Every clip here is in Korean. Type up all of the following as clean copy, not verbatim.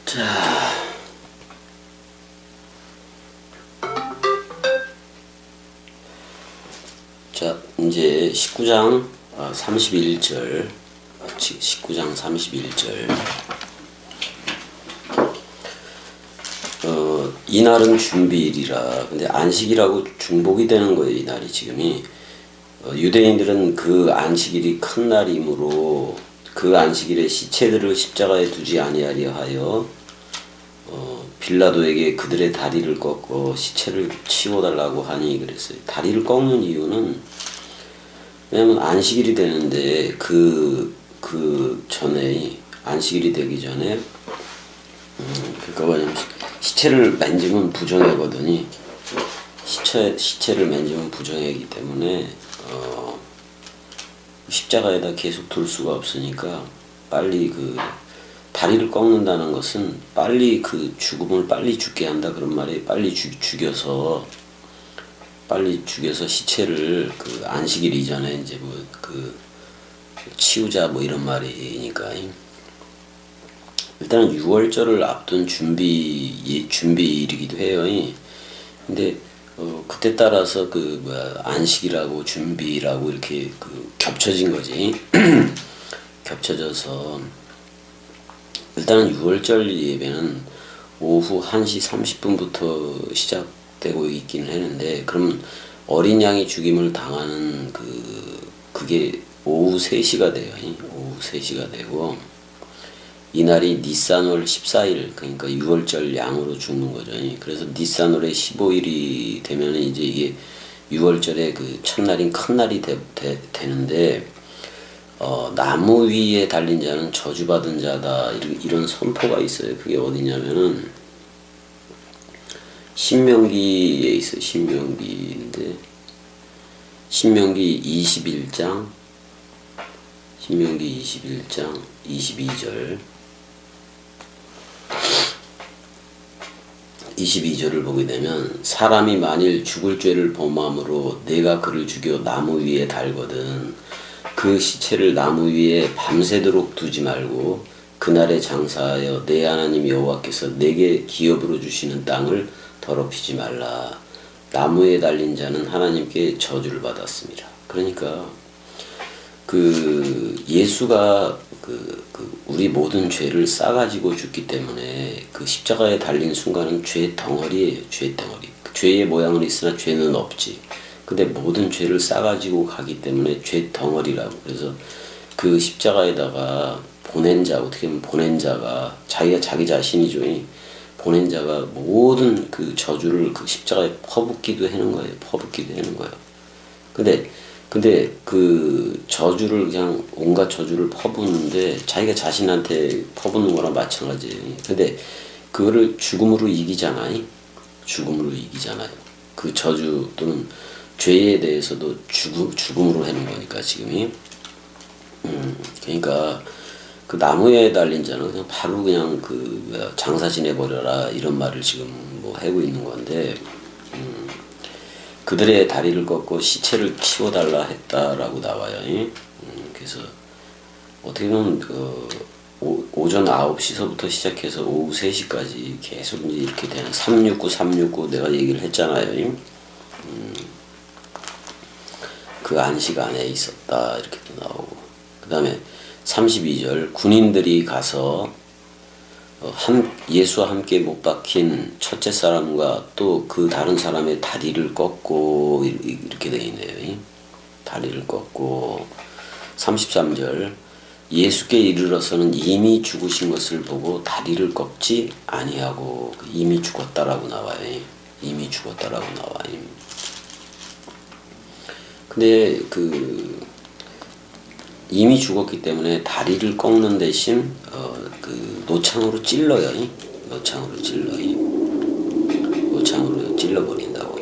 자, 이제 19장 31절, 19장 31절. 이날은 준비일이라. 근데 안식이라고 중복이 되는 거예요, 이날이 지금이. 유대인들은 그 안식일이 큰 날이므로 그 안식일에 시체들을 십자가에 두지 아니하려 하여 빌라도에게 그들의 다리를 꺾어 시체를 치워달라고 하니 그랬어요. 다리를 꺾는 이유는 왜냐면 안식일이 되는데 그 전에 안식일이 되기 전에 그러니까 뭐냐면 시체를 만지면 부정하거든요. 시체를 만지면 부정하기 때문에 십자가에다 계속 둘 수가 없으니까 빨리 다리를 꺾는다는 것은 빨리 죽음을 빨리 죽게 한다 그런 말이 빨리 죽여서 시체를 안식일 이전에 이제 치우자 이런 말이니까. 일단은 6월절을 앞둔 준비일이기도 해요. 근데 그때 따라서 안식이라고 준비라고 이렇게 겹쳐진 거지. 겹쳐져서 일단은 6월절 예배는 오후 1시 30분부터 시작되고 있긴 했는데, 그럼 어린 양이 죽임을 당하는 그게 오후 3시가 돼요. 오후 3시가 되고, 이날이 니산월 14일, 그러니까 6월절 양으로 죽는 거죠. 그래서 니산월의 15일이 되면 이제 이게 6월절의 첫날인 큰 날이 되는데, 나무 위에 달린 자는 저주받은 자다, 이런 선포가 있어요. 그게 어디냐면은 신명기에 있어요. 신명기 21장 22절 22절을 보게 되면, 사람이 만일 죽을 죄를 범함으로 내가 그를 죽여 나무 위에 달거든 그 시체를 나무 위에 밤새도록 두지 말고 그날에 장사하여 내 하나님 여호와께서 내게 기업으로 주시는 땅을 더럽히지 말라. 나무에 달린 자는 하나님께 저주를 받았습니다. 그러니까 예수가 우리 모든 죄를 싸가지고 죽기 때문에 십자가에 달린 순간은 죄 덩어리예요. 죄 덩어리. 죄의 모양은 있으나 죄는 없지. 근데 모든 죄를 싸가지고 가기 때문에 죄 덩어리라고. 그래서 십자가에다가 보낸 자, 어떻게 보면 보낸 자가 자기가 자기 자신이죠. 보낸 자가 모든 저주를 십자가에 퍼붓기도 하는 거예요. 근데 저주를 그냥 온갖 저주를 퍼붓는데 자기가 자신한테 퍼붓는 거랑 마찬가지예요. 근데 그거를 죽음으로 이기잖아요. 그 저주 또는 죄에 대해서도 죽음으로 하는 거니까 지금이. 그러니까 나무에 달린 자는 그냥 바로 그냥 장사 지내버려라 이런 말을 지금 하고 있는 건데, 그들의 다리를 꺾고 시체를 치워달라 했다라고 나와요. 그래서 어떻게 보면 오전 9시서부터 시작해서 오후 3시까지 계속 이제 이렇게 되는 369 내가 얘기를 했잖아요. 그 안식 안에 있었다 이렇게 또 나오고, 그 다음에 32절 군인들이 가서 예수와 함께 못 박힌 첫째 사람과 또 다른 사람의 다리를 꺾고 이렇게 되어 있네요. 다리를 꺾고. 33절 예수께 이르러서는 이미 죽으신 것을 보고 다리를 꺾지 아니하고, 이미 죽었다라고 나와요. 근데 이미 죽었기 때문에 다리를 꺾는 대신 노창으로 찔러요. 노창으로 찔러버린다고.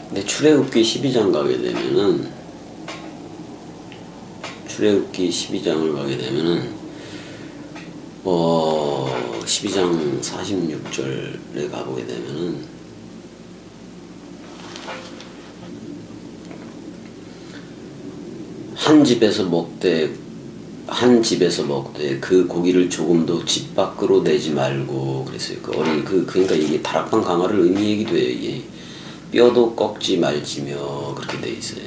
근데 출애굽기 12장 가게 되면은 12장 46절에 가보게 되면은 한 집에서 먹되 한 집에서 먹되 그 고기를 조금도 집 밖으로 내지 말고 그랬어요. 그 어린 그러니까 이게 다락방 강화를 의미하기도 해요. 이게 뼈도 꺾지 말지며 그렇게 돼 있어요.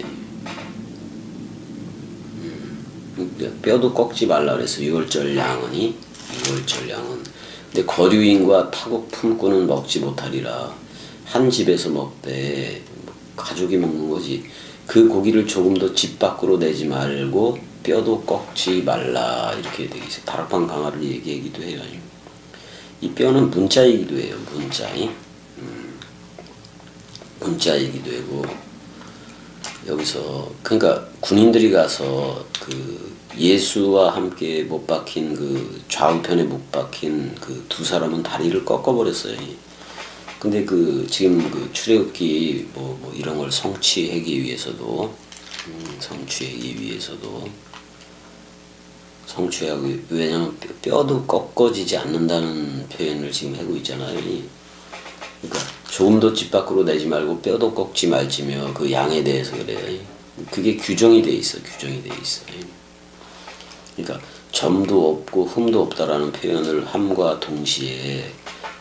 뼈도 꺾지 말라 그래서 유월절 양은이 유월절 양은. 근데 거류인과 타국 품꾼은 먹지 못하리라. 한 집에서 먹되 가족이 먹는 거지. 그 고기를 조금도 집 밖으로 내지 말고 뼈도 꺾지 말라 이렇게 되어 있어요. 다락방 강화를 얘기하기도 해요. 이 뼈는 문자이기도 해요. 문자이기도 하고 여기서 그러니까 군인들이 가서 그 예수와 함께 못 박힌 그 좌우편에 못 박힌 그 두 사람은 다리를 꺾어버렸어요. 근데 그 지금 그 출애굽기 뭐 이런 걸 성취하기 위해서도 성취하고 왜냐면 뼈도 꺾어지지 않는다는 표현을 지금 하고 있잖아요. 그러니까 조금도 집 밖으로 내지 말고 뼈도 꺾지 말지며 그 양에 대해서 그래요. 그게 규정이 돼 있어. 그러니까 점도 없고 흠도 없다라는 표현을 함과 동시에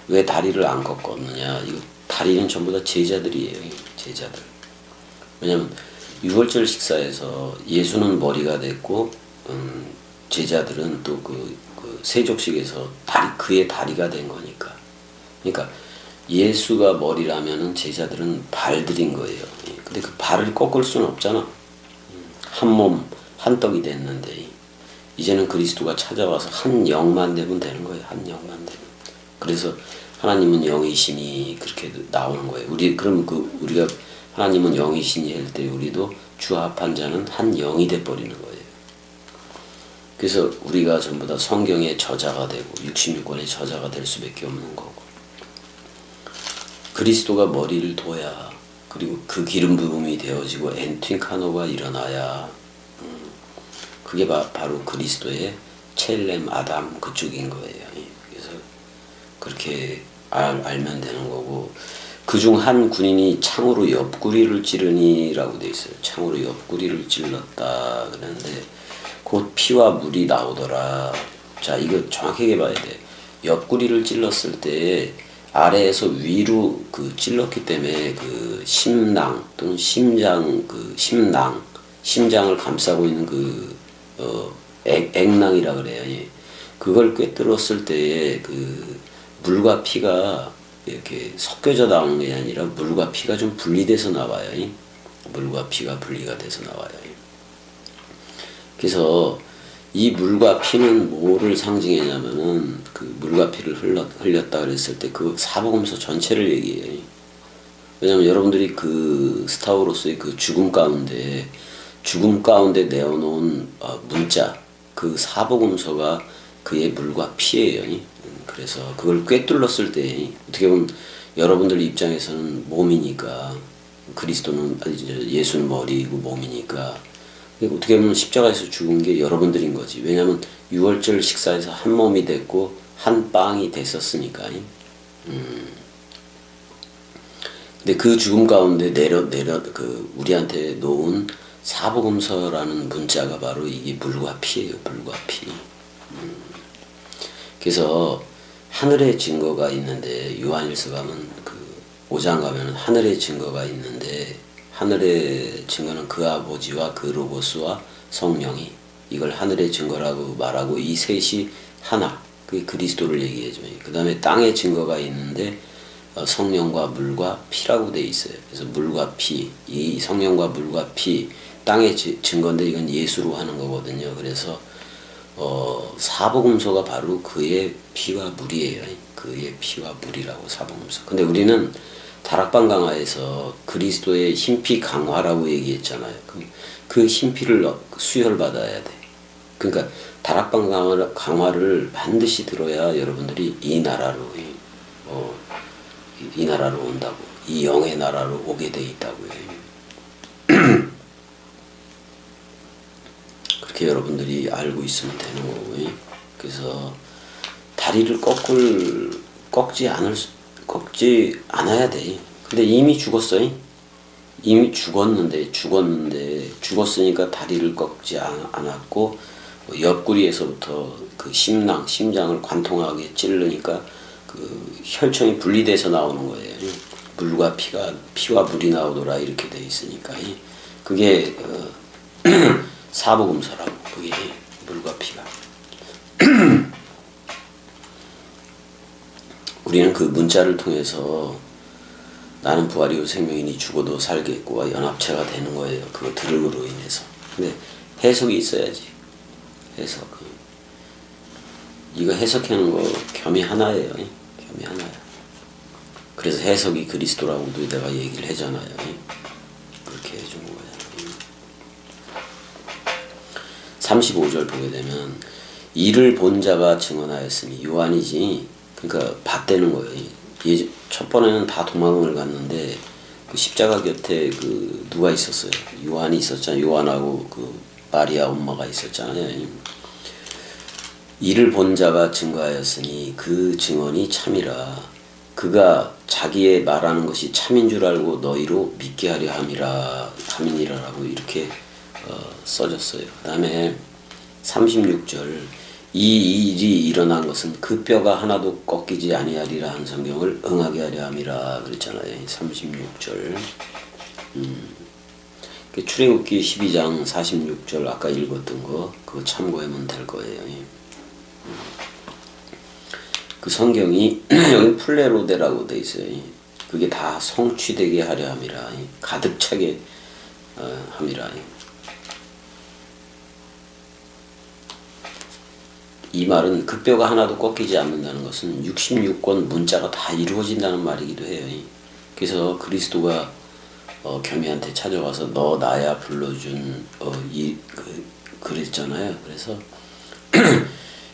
왜 다리를 안 꺾었느냐. 이거 다리는 전부 다 제자들이에요. 제자들. 왜냐면 유월절 식사에서 예수는 머리가 됐고 제자들은 또 그 세족식에서 그의 다리가 된 거니까. 그러니까 예수가 머리라면은 제자들은 발들인 거예요. 근데 그 발을 꺾을 수는 없잖아. 한 몸, 한 떡이 됐는데 이제는 그리스도가 찾아와서 한 영만 되면 되는 거예요. 한 영만 되면. 그래서 하나님은 영이시니 그렇게 나오는 거예요. 우리가 하나님은 영이시니 할 때 우리도 주 합한 자는 한 영이 돼 버리는 거예요. 그래서 우리가 전부 다 성경의 저자가 되고 66권의 저자가 될 수밖에 없는 거고. 그리스도가 머리를 둬야 그리고 그 기름 부음이 되어지고 엔트윙카노가 일어나야 그게 바로 그리스도의 첼렘 아담 그쪽인 거예요. 그래서 그렇게 알면 되는 거고 그중 한 군인이 창으로 옆구리를 찌르니라고 돼 있어요. 창으로 옆구리를 찔렀다 그러는데 곧 피와 물이 나오더라. 자 이거 정확하게 봐야 돼. 옆구리를 찔렀을 때 아래에서 위로 찔렀기 때문에 그 심낭 또는 심장을 감싸고 있는 액낭이라 그래요. 그걸 꿰뚫었을 때에 그 물과 피가 이렇게 섞여져 나오는 게 아니라 물과 피가 좀 분리돼서 나와요. 물과 피가 분리가 돼서 나와요. 그래서 이 물과 피는 뭐를 상징하냐면은 그 물과 피를 흘렸다 그랬을 때 그 사복음서 전체를 얘기해요. 왜냐면 여러분들이 그 스타워로서의 그 죽음 가운데 내어놓은 문자 그 사복음서가 그의 물과 피예요. 그래서 그걸 꿰뚫었을 때 어떻게 보면 여러분들 입장에서는 몸이니까 그리스도는 예수는 머리이고 몸이니까 어떻게 보면 십자가에서 죽은 게 여러분들인 거지. 왜냐하면 유월절 식사에서 한 몸이 됐고 한 빵이 됐었으니까. 근데 그 죽음 가운데 우리한테 놓은 사복음서라는 문자가 바로 이게 물과 피예요. 물과 피. 그래서 하늘의 증거가 있는데 요한일서 가면 그 5장 가면 하늘의 증거가 있는데 하늘의 증거는 그 아버지와 그 로고스와 성령이 이걸 하늘의 증거라고 말하고 이 셋이 하나 그게 그리스도를 얘기해줘요. 그 다음에 땅의 증거가 있는데 성령과 물과 피라고 돼 있어요. 그래서 물과 피, 이 성령과 물과 피 땅의 증거인데 이건 예수로 하는 거거든요. 그래서 사복음서가 바로 그의 피와 물이에요. 그의 피와 물이라고 사복음서. 근데 우리는 다락방 강화에서 그리스도의 흰피 강화라고 얘기했잖아요. 그 흰피를 수혈받아야 돼. 그러니까 다락방 강화를 반드시 들어야 여러분들이 이 나라로 온다고. 이 영의 나라로 오게 돼 있다고요. 그렇게 여러분들이 알고 있으면 되는 거고요. 그래서 다리를 꺾지 않아야 돼. 근데 이미 죽었어요. 이미 죽었으니까 다리를 꺾지 않았고 옆구리에서부터 그 심장을 관통하게 찌르니까 그 혈청이 분리돼서 나오는 거예요. 물과 피와 물이 나오더라 이렇게 돼 있으니까 그게 사복음서라고. 그게 물과 피가. 우리는 그 문자를 통해서 나는 부활이요 생명이니 죽어도 살겠고와 연합체가 되는 거예요. 그거 들음으로 인해서. 근데 해석이 있어야지. 해석. 이거 해석하는 거 겸이 하나예요. 겸이 하나야. 그래서 해석이 그리스도라고도 내가 얘기를 하잖아요. 그렇게 해준 거예요. 35절 보게 되면 이를 본 자가 증언하였으니 요한이지. 그러니까 봤다는 거예요. 첫 번에는 다 도망을 갔는데 그 십자가 곁에 그 누가 있었어요? 요한이 있었잖아요. 요한하고 그 마리아 엄마가 있었잖아요. 이를 본 자가 증거하였으니 그 증언이 참이라. 그가 자기의 말하는 것이 참인 줄 알고 너희로 믿게 하려 함이니라라고 이렇게 써졌어요. 그 다음에 36절 이 일이 일어난 것은 그 뼈가 하나도 꺾이지 아니하리라 한 성경을 응하게 하려 함이라 그랬잖아요. 36절. 출애굽기 12장 46절 아까 읽었던 거 그거 참고하면 될 거예요. 그 성경이 여기 플레로데라고 돼 있어요. 그게 다 성취되게 하려 함이라. 가득 차게 함이라. 이 말은 그 뼈가 하나도 꺾이지 않는다는 것은 66권 문자가 다 이루어진다는 말이기도 해요. 그래서 그리스도가 겸이한테 찾아와서 너 나야 불러준 그랬잖아요. 그래서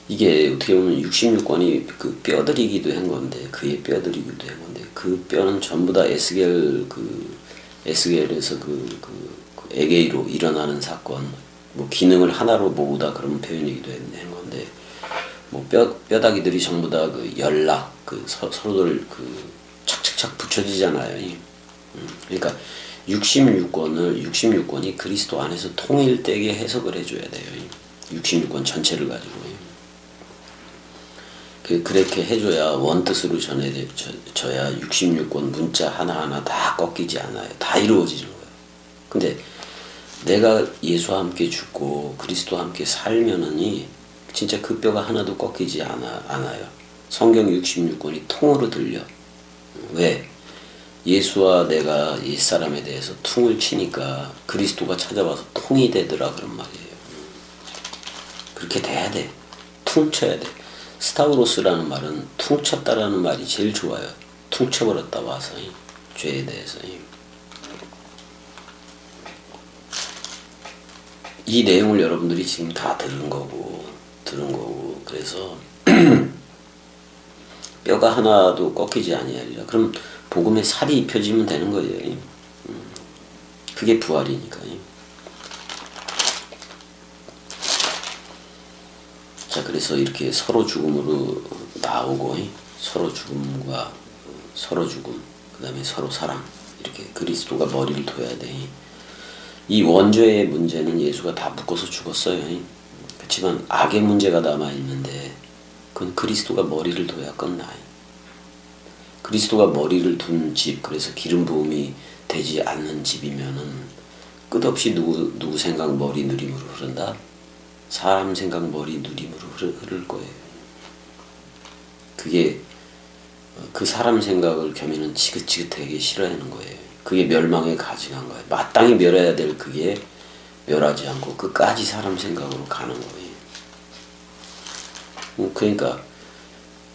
이게 어떻게 보면 66권이 그 뼈들이기도 한 건데 그의 뼈들이기도 한 건데 그 뼈는 전부 다 에스겔에서 그 에게이로 일어나는 사건 뭐 기능을 하나로 모으다 그런 표현이기도 한 건데 뭐 뼈다귀들이 전부 다 그 연락 서로들 착착착 붙여지잖아요. 그러니까 66권이 그리스도 안에서 통일되게 해석을 해줘야 돼요. 66권 전체를 가지고. 그렇게 해줘야 원뜻으로 전해져야 66권 문자 하나하나 다 꺾이지 않아요. 다 이루어지는 거예요. 근데 내가 예수와 함께 죽고 그리스도와 함께 살면은 진짜 그 뼈가 하나도 꺾이지 않아요. 성경 66권이 통으로 들려. 왜? 예수와 내가 옛사람에 대해서 퉁을 치니까 그리스도가 찾아와서 통이 되더라 그런 말이에요. 그렇게 돼야 돼. 퉁쳐야 돼. 스타우로스라는 말은 퉁쳤다라는 말이 제일 좋아요. 퉁쳐버렸다 와서 죄에 대해서. 이 내용을 여러분들이 지금 다 들은 거고 그래서 뼈가 하나도 꺾이지 아니하리라. 그럼 복음에 살이 입혀지면 되는 거예요. 그게 부활이니까요. 자, 그래서 이렇게 서로 죽음으로 나오고 서로 죽음과 서로 죽음, 그 다음에 서로 사랑 이렇게 그리스도가 머리를 둬야 돼. 이 원죄의 문제는 예수가 다 묶어서 죽었어요. 그렇지만 악의 문제가 남아있는데 그건 그리스도가 머리를 둬야 끝나요. 그리스도가 머리를 둔 집, 그래서 기름 부음이 되지 않는 집이면은 끝없이 누구 생각 머리 누림으로 흐른다? 사람 생각 머리 누림으로 흐를 거예요. 그게 그 사람 생각을 겸이는 지긋지긋하게 싫어하는 거예요. 그게 멸망에 가증한 거예요. 마땅히 멸해야 될 그게 멸하지 않고 끝까지 사람 생각으로 가는 거예요. 그러니까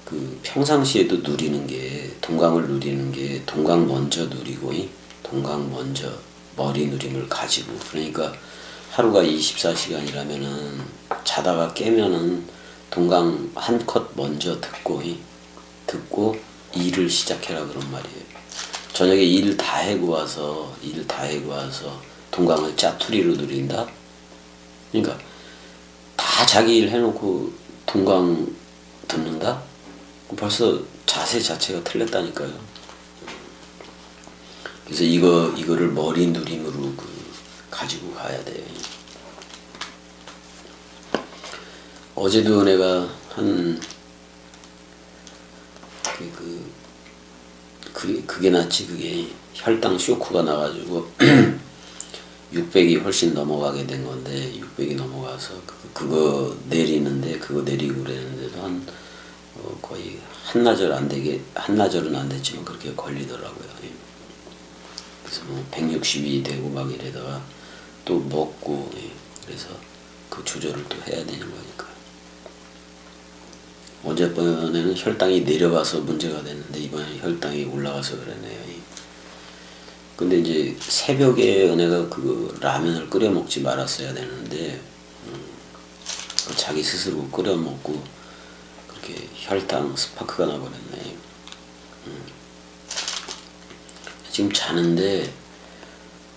그 평상시에도 누리는 게 동강을 누리는 게 동강 먼저 누리고 동강 먼저 머리 누림을 가지고 그러니까 하루가 24시간이라면은 자다가 깨면은 동강 한 컷 먼저 듣고 일을 시작해라 그런 말이에요. 저녁에 일 다 해고 와서 동강을 짜투리로 누린다. 그러니까 다 자기 일 해놓고 동강 듣는다. 벌써 자세 자체가 틀렸다니까요. 그래서 이거를 머리 누림으로 가지고 가야 돼요. 어제도 내가 한 그게 낫지. 그게 혈당 쇼크가 나가지고 600이 훨씬 넘어가게 된 건데, 600이 넘어가서 그거 내리는데, 그거 내리고 그랬는데도 거의 한나절은 안 됐지만 그렇게 걸리더라고요. 그래서 뭐 160이 되고 막 이래다가 또 먹고, 그래서 그 조절을 또 해야 되는 거니까. 어젯번에는 혈당이 내려가서 문제가 됐는데 이번에 혈당이 올라가서 그러네요. 근데 이제 새벽에 은혜가 그 라면을 끓여 먹지 말았어야 되는데 자기 스스로 끓여 먹고 그렇게 혈당 스파크가 나버렸네. 지금 자는데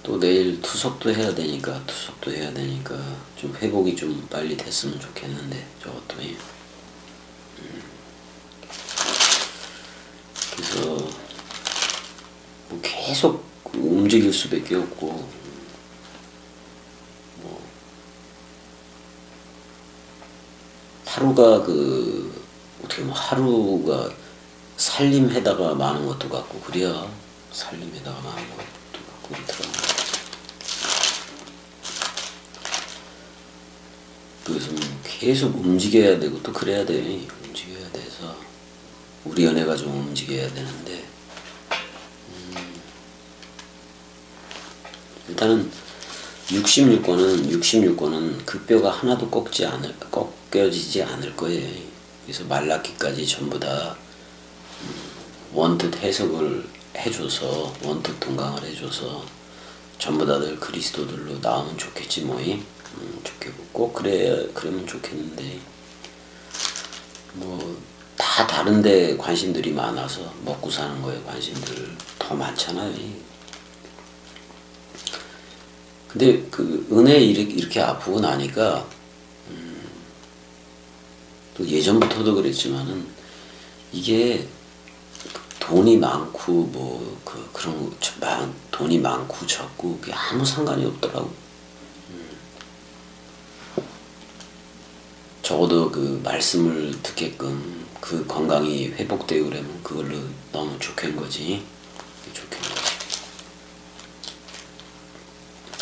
또 내일 투석도 해야 되니까 좀 회복이 좀 빨리 됐으면 좋겠는데 저것도. 그래서 뭐 계속 움직일 수밖에 없고, 뭐 하루가 어떻게 보면 하루가 살림해다가 마는 것도 같고 그래야 살림해다가 마는 것도 같고 그렇더라고요. 그래서 계속 움직여야 되고 또 그래야 돼. 움직여야 돼서 우리 연애가 좀 움직여야 되는데, 일단은 66권은 그 뼈가 하나도 꺾여지지 않을 거예요. 그래서 말라기까지 전부 다 원뜻 해석을 해줘서, 원뜻 동강을 해줘서 전부 다들 그리스도들로 나오면 좋겠지 뭐이. 좋겠고 꼭 그러면 좋겠는데, 뭐 다 다른데 관심들이 많아서 먹고 사는 거에 관심들 더 많잖아요. 근데 그 은혜 이렇게 아프고 나니까 또 예전부터도 그랬지만은 이게 돈이 많고 뭐 그런 돈이 많고 적고 그게 아무 상관이 없더라고. 적어도 그 말씀을 듣게끔 그 건강이 회복되고 그러면 그걸로 너무 좋겠는 거지. 좋겠는 거지.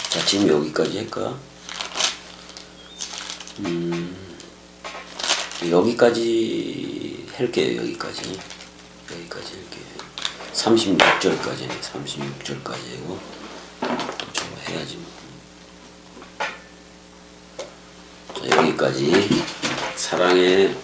자, 지금 여기까지 할까? 여기까지 할게요. 여기까지 할게요. 36절까지네. 36절까지 하고 또 저거 해야지 뭐. 자, 여기까지. 사랑해.